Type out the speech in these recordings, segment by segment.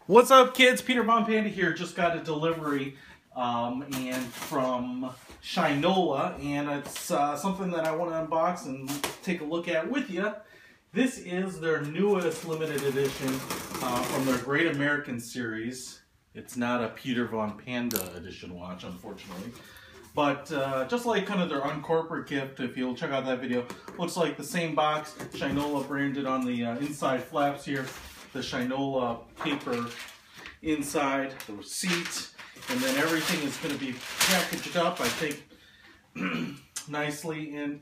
What's up, kids? Peter Von Panda here. Just got a delivery and from Shinola, and it's something that I want to unbox and take a look at with you. This is their newest limited edition from their Great Americans Series. It's not a Peter Von Panda edition watch, unfortunately. But just like kind of their uncorporate gift, if you'll check out that video, looks like the same box, Shinola branded on the inside flaps here. The Shinola paper inside, the receipt, and then everything is going to be packaged up, I think, nicely. And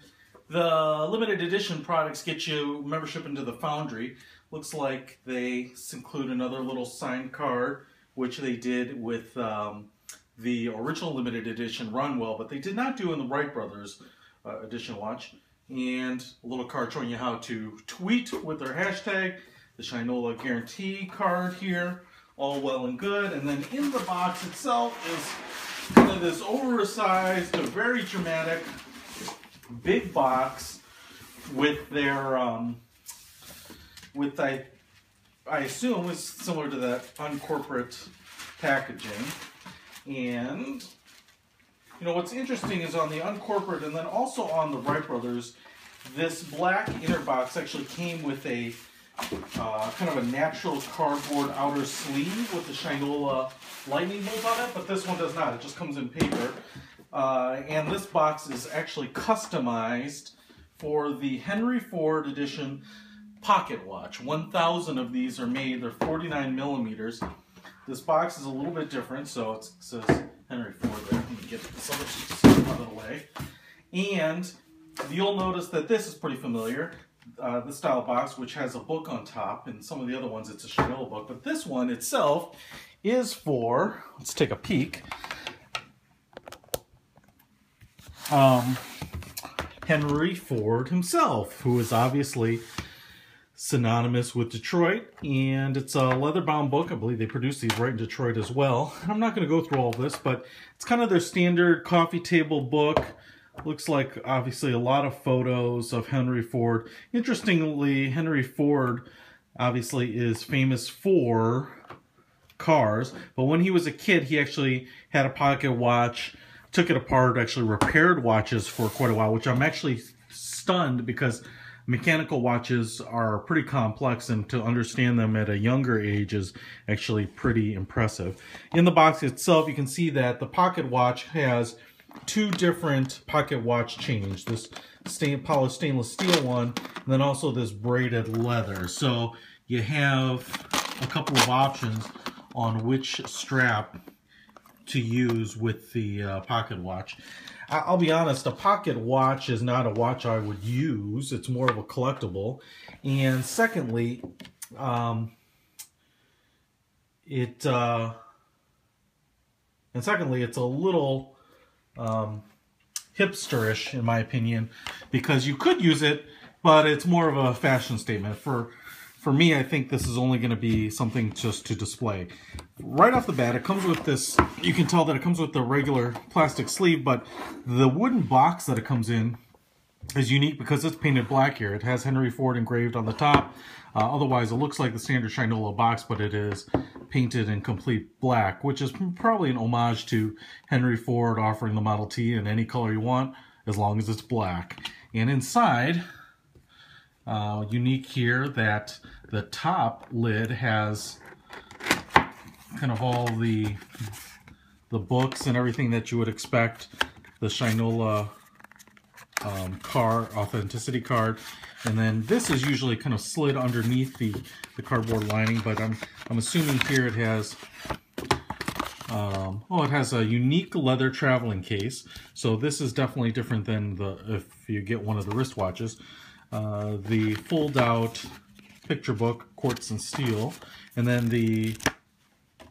the limited edition products get you membership into the Foundry. Looks like they include another little signed card, which they did with the original limited edition Runwell, but they did not do in the Wright Brothers edition watch. And a little card showing you how to tweet with their hashtag. The Shinola guarantee card here, all well and good. And then in the box itself is kind of this oversized, very dramatic, big box with their, I assume is similar to that uncorporate packaging. And, you know, what's interesting is on the uncorporate and then also on the Wright Brothers, this black inner box actually came with a kind of a natural cardboard outer sleeve with the Shinola lightning bolt on it, but this one does not. It just comes in paper. And this box is actually customized for the Henry Ford edition pocket watch. 1,000 of these are made. They're 49 millimeters. This box is a little bit different, so it says Henry Ford there. Let me get some of out of the way. And you'll notice that this is pretty familiar. This style box, which has a book on top, and some of the other ones it's a Shinola book, but this one itself is for, let's take a peek, Henry Ford himself, who is obviously synonymous with Detroit, and it's a leather-bound book. I believe they produce these right in Detroit as well. And I'm not going to go through all of this, but it's kind of their standard coffee table book. Looks like, obviously, a lot of photos of Henry Ford. Interestingly, Henry Ford, obviously, is famous for cars. But when he was a kid, he actually had a pocket watch, took it apart, actually repaired watches for quite a while, which I'm actually stunned because mechanical watches are pretty complex, and to understand them at a younger age is actually pretty impressive. In the box itself, you can see that the pocket watch has two different pocket watch chains, this polished stainless steel one, and then also this braided leather. So you have a couple of options on which strap to use with the pocket watch. I'll be honest, a pocket watch is not a watch I would use. It's more of a collectible. And secondly, it's a little hipsterish, in my opinion, because you could use it, but it's more of a fashion statement. For me, I think this is only going to be something just to display. Right off the bat, it comes with this, you can tell that it comes with the regular plastic sleeve, but the wooden box that it comes in is unique because it's painted black here. It has Henry Ford engraved on the top. Otherwise, it looks like the standard Shinola box, but it is painted in complete black, which is probably an homage to Henry Ford offering the Model T in any color you want, as long as it's black. And inside, unique here that the top lid has kind of all the books and everything that you would expect, the Shinola authenticity card, and then this is usually kind of slid underneath the cardboard lining, but I'm assuming here it has it has a unique leather traveling case. So this is definitely different than if you get one of the wristwatches. The fold out picture book, quartz and steel, and then the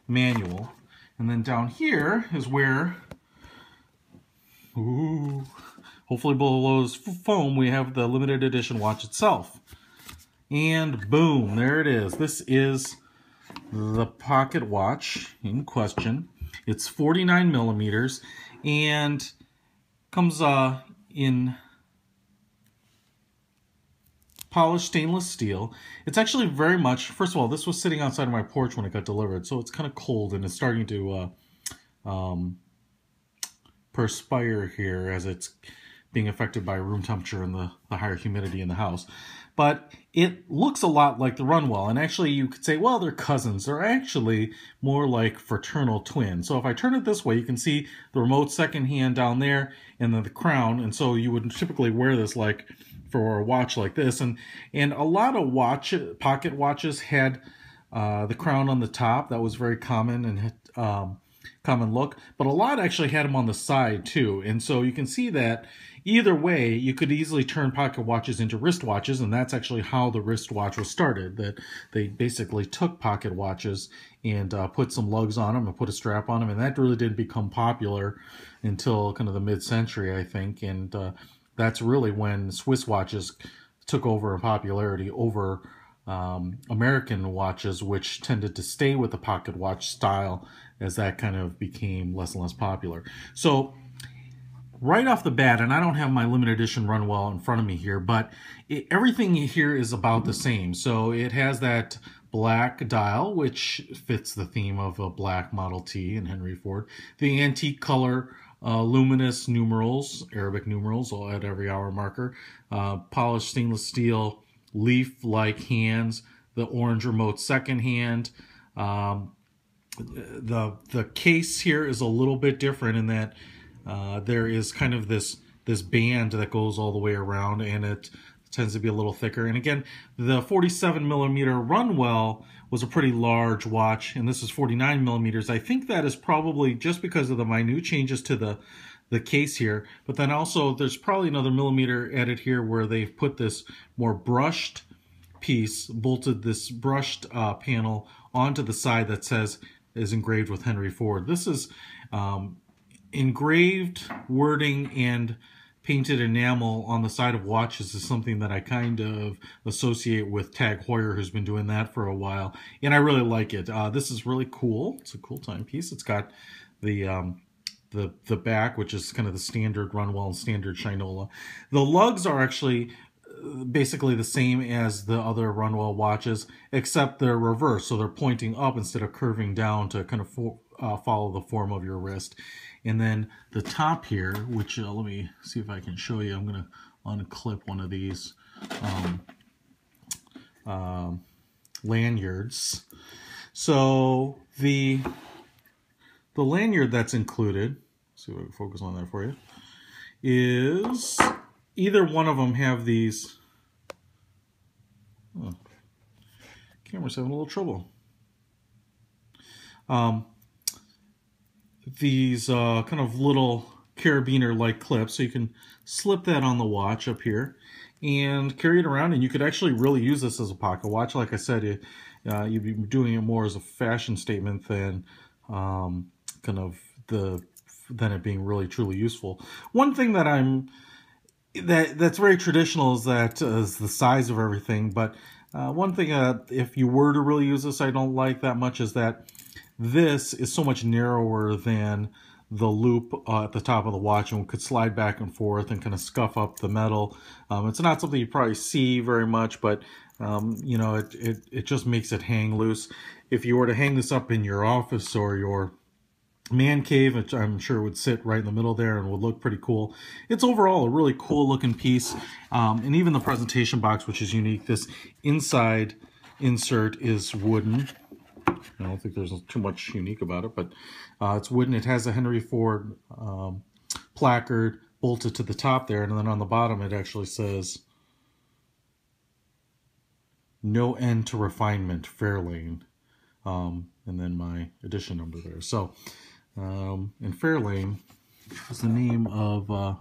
manual, and then down here is where, hopefully below this foam, we have the limited edition watch itself. And boom, there it is. This is the pocket watch in question. It's 49 millimeters and comes in polished stainless steel. It's actually very much, first of all, this was sitting outside of my porch when it got delivered, so it's kind of cold and it's starting to perspire here as it's being affected by room temperature and the higher humidity in the house. But it looks a lot like the Runwell, and actually you could say, well, they're cousins. They're actually more like fraternal twins. So if I turn it this way, you can see the remote second hand down there and then the crown, and so you would typically wear this like for a watch like this. And a lot of pocket watches had the crown on the top. That was very common and common look, but a lot actually had them on the side too. And so you can see that either way, you could easily turn pocket watches into wristwatches, and that's actually how the wristwatch was started. That they basically took pocket watches and put some lugs on them and put a strap on them, and that really didn't become popular until kind of the mid-century, I think. And that's really when Swiss watches took over in popularity over American watches, which tended to stay with the pocket watch style as that kind of became less and less popular. So right off the bat, and I don't have my limited edition Runwell in front of me here, but everything here is about the same. So it has that black dial, which fits the theme of a black Model T in Henry Ford. The antique color luminous numerals, Arabic numerals at every hour marker, polished stainless steel leaf-like hands, the orange remote second hand. The case here is a little bit different in that there is kind of this band that goes all the way around, and it tends to be a little thicker. And again, the 47 millimeter Runwell was a pretty large watch, and this is 49 millimeters. I think that is probably just because of the minute changes to the case here, but then also there's probably another millimeter added here where they've put this more brushed piece, bolted this brushed panel onto the side that says is engraved with Henry Ford. This is engraved wording and painted enamel on the side of watches is something that I kind of associate with Tag Heuer, who's been doing that for a while, and I really like it. This is really cool. It's a cool timepiece. It's got the back, which is kind of the standard Runwell and standard Shinola. The lugs are actually basically the same as the other Runwell watches, except they're reversed, so they're pointing up instead of curving down to kind of follow the form of your wrist. And then the top here, which let me see if I can show you. I'm going to unclip one of these lanyards. So the lanyard that's included, see if I can focus on that for you, is either one of them have these. Oh, camera's having a little trouble. These kind of little carabiner-like clips, so you can slip that on the watch up here and carry it around, and you could actually really use this as a pocket watch. Like I said, you'd be doing it more as a fashion statement than than it being really truly useful. One thing that that's very traditional is the size of everything, but one thing if you were to really use this I don't like that much is that this is so much narrower than the loop at the top of the watch, and could slide back and forth and kind of scuff up the metal. It's not something you probably see very much, but you know, it just makes it hang loose. If you were to hang this up in your office or your man cave, which I'm sure would sit right in the middle there and would look pretty cool. It's overall a really cool looking piece, and even the presentation box, which is unique. This inside insert is wooden. I don't think there's too much unique about it, but it's wooden. It has a Henry Ford placard bolted to the top there, and then on the bottom it actually says "No End to Refinement, Fairlane," and then my edition number there. So, and Fairlane is the name of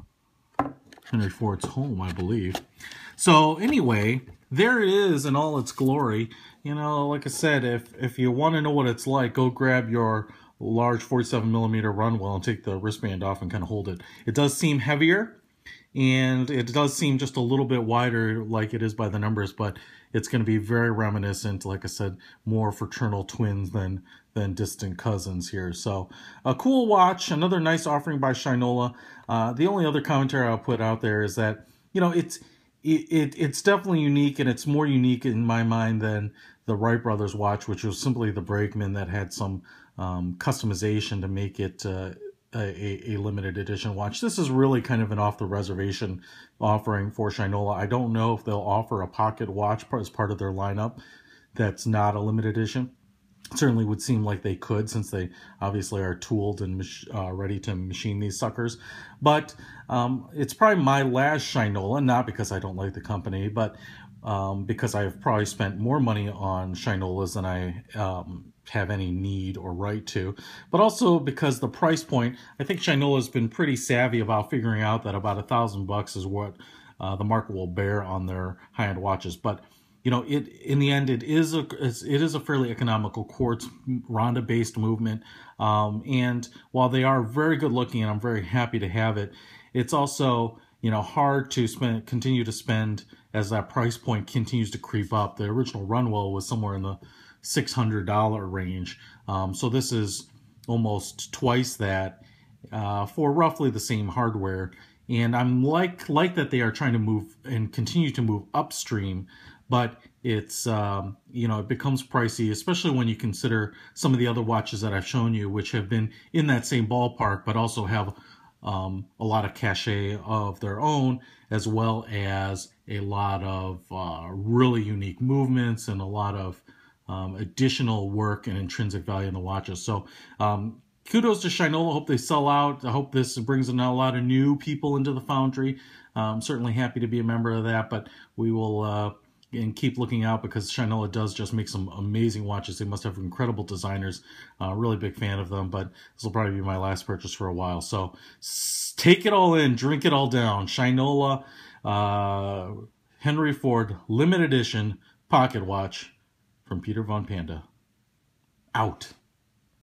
Henry Ford's home, I believe. So anyway, there it is in all its glory. You know, like I said, if you want to know what it's like, go grab your large 47 millimeter Runwell and take the wristband off and kind of hold it. It does seem heavier, and it does seem just a little bit wider like it is by the numbers, but it's going to be very reminiscent, like I said, more fraternal twins than distant cousins here. So a cool watch, another nice offering by Shinola. The only other commentary I'll put out there is that, you know, it's definitely unique, and it's more unique in my mind than the Wright Brothers watch, which was simply the brakeman that had some customization to make it a limited edition watch. This is really kind of an off the reservation offering for Shinola. I don't know if they'll offer a pocket watch as part of their lineup that's not a limited edition. It certainly would seem like they could, since they obviously are tooled and ready to machine these suckers. But it's probably my last Shinola, not because I don't like the company, but because I've probably spent more money on Shinolas than I have any need or right to, but also because the price point. I think Shinola's been pretty savvy about figuring out that about $1,000 is what the market will bear on their high-end watches. But you know, in the end, it is a fairly economical quartz Ronda based movement, and while they are very good looking, and I'm very happy to have it, it's also, you know, hard to continue to spend as that price point continues to creep up. The original Runwell was somewhere in the $600 range, so this is almost twice that for roughly the same hardware. And I'm like that they are trying to move and continue to move upstream, but it's you know, it becomes pricey, especially when you consider some of the other watches that I've shown you, which have been in that same ballpark, but also have a lot of cachet of their own, as well as a lot of really unique movements and a lot of additional work and intrinsic value in the watches. So kudos to Shinola. Hope they sell out. I hope this brings in a lot of new people into the foundry. I'm certainly happy to be a member of that, but we will and keep looking out, because Shinola does just make some amazing watches. They must have incredible designers. Really big fan of them, but this will probably be my last purchase for a while. So take it all in, drink it all down. Shinola Henry Ford limited edition pocket watch from Peter Von Panda. Out.